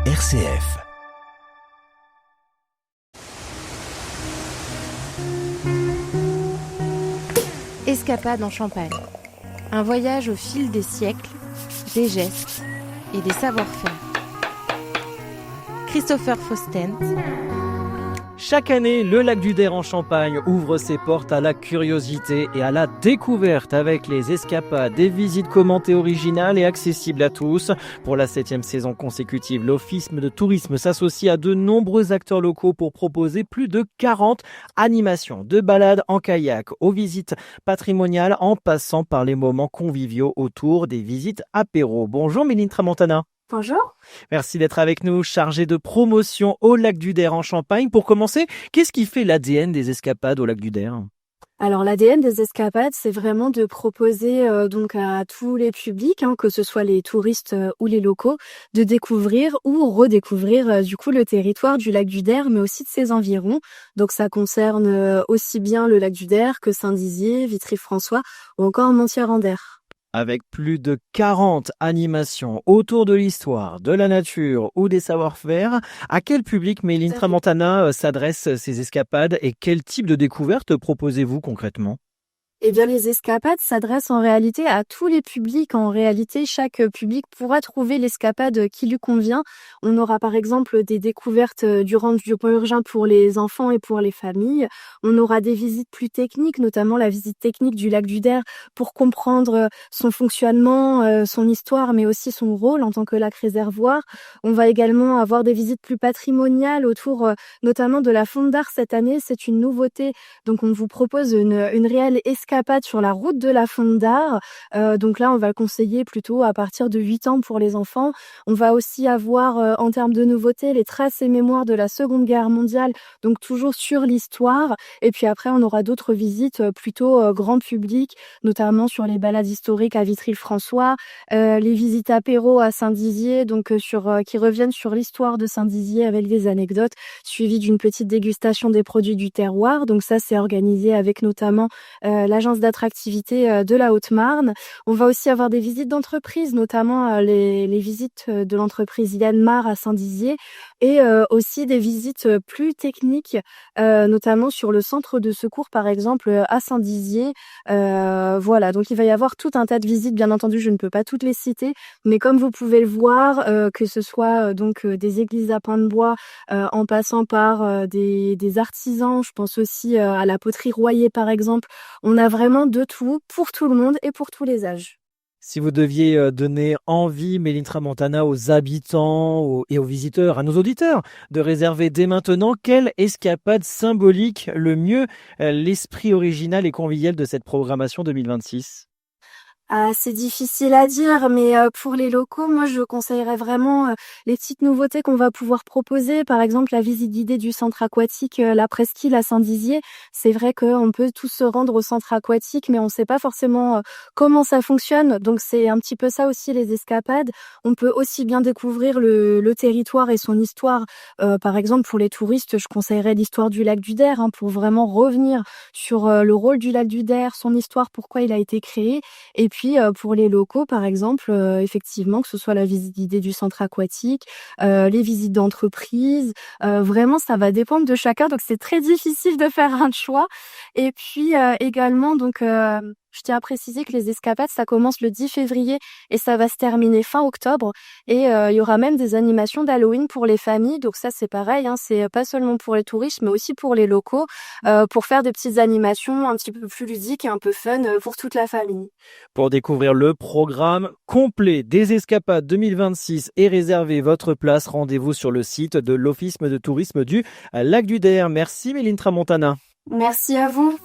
RCF. Escapade en Champagne. Un voyage au fil des siècles, des gestes et des savoir-faire. Christopher Faustent. Chaque année, le lac du Der en Champagne ouvre ses portes à la curiosité et à la découverte avec les escapades, des visites commentées originales et accessibles à tous. Pour la 7e saison consécutive, l'Office de tourisme s'associe à de nombreux acteurs locaux pour proposer plus de 40 animations, de balades en kayak aux visites patrimoniales en passant par les moments conviviaux autour des visites apéro. Bonjour Méline Tramontana. Bonjour. Merci d'être avec nous, chargée de promotion au lac du Der en Champagne. Pour commencer, qu'est-ce qui fait l'ADN des escapades au lac du Der ? Alors l'ADN des escapades, c'est vraiment de proposer donc à tous les publics, que ce soit les touristes ou les locaux, de découvrir ou redécouvrir du coup le territoire du lac du Der, mais aussi de ses environs. Donc ça concerne aussi bien le lac du Der que Saint-Dizier, Vitry-François ou encore Montier-en-Der. Avec plus de 40 animations autour de l'histoire, de la nature ou des savoir-faire, à quel public Méline Tramontana s'adressent ces escapades et quel type de découverte proposez-vous concrètement ? Eh bien, les escapades s'adressent en réalité à tous les publics. En réalité, chaque public pourra trouver l'escapade qui lui convient. On aura par exemple des découvertes du ranch du Pont-Urgin pour les enfants et pour les familles. On aura des visites plus techniques, notamment la visite technique du lac du Der pour comprendre son fonctionnement, son histoire, mais aussi son rôle en tant que lac réservoir. On va également avoir des visites plus patrimoniales autour notamment de la Fonte d'Art cette année. C'est une nouveauté. Donc, on vous propose une réelle escapade sur la route de la Fonte d'Art. Donc là, on va conseiller plutôt à partir de 8 ans pour les enfants. On va aussi avoir, en termes de nouveautés, les traces et mémoires de la Seconde Guerre mondiale, donc toujours sur l'histoire. Et puis après, on aura d'autres visites plutôt grand public, notamment sur les balades historiques à Vitry-le-François, les visites apéro à Saint-Dizier, donc qui reviennent sur l'histoire de Saint-Dizier avec des anecdotes, suivies d'une petite dégustation des produits du terroir. Donc ça, c'est organisé avec notamment l'agence d'attractivité de la Haute-Marne. On va aussi avoir des visites d'entreprise, notamment les visites de l'entreprise Yanmar à Saint-Dizier et aussi des visites plus techniques, notamment sur le centre de secours par exemple à Saint-Dizier. Voilà, donc il va y avoir tout un tas de visites, bien entendu je ne peux pas toutes les citer, mais comme vous pouvez le voir, que ce soit donc des églises à pain de bois en passant par des artisans, je pense aussi à la poterie Royer par exemple. On a vraiment de tout pour tout le monde et pour tous les âges. Si vous deviez donner envie, Méline Tramontana, aux habitants et aux visiteurs, à nos auditeurs, de réserver dès maintenant, quelle escapade symbolique le mieux l'esprit original et convivial de cette programmation 2026 ? C'est difficile à dire, mais pour les locaux, moi je conseillerais vraiment les petites nouveautés qu'on va pouvoir proposer. Par exemple, la visite guidée du centre aquatique La Presqu'île à Saint-Dizier. C'est vrai qu'on peut tous se rendre au centre aquatique, mais on ne sait pas forcément comment ça fonctionne. Donc c'est un petit peu ça aussi les escapades. On peut aussi bien découvrir le territoire et son histoire. Par exemple, pour les touristes, je conseillerais l'histoire du lac du Der pour vraiment revenir sur le rôle du lac du Der, son histoire, pourquoi il a été créé. Et puis pour les locaux, par exemple, effectivement, que ce soit la visite guidée du centre aquatique, les visites d'entreprise, vraiment, ça va dépendre de chacun. Donc, c'est très difficile de faire un choix. Et puis également, donc, je tiens à préciser que les escapades, ça commence le 10 février et ça va se terminer fin octobre. Et il y aura même des animations d'Halloween pour les familles. Donc ça, c'est pareil, c'est pas seulement pour les touristes, mais aussi pour les locaux, pour faire des petites animations un petit peu plus ludiques et un peu fun pour toute la famille. Pour découvrir le programme complet des escapades 2026 et réserver votre place, rendez-vous sur le site de l'Office de tourisme du lac du Der. Merci Méline Tramontana. Merci à vous.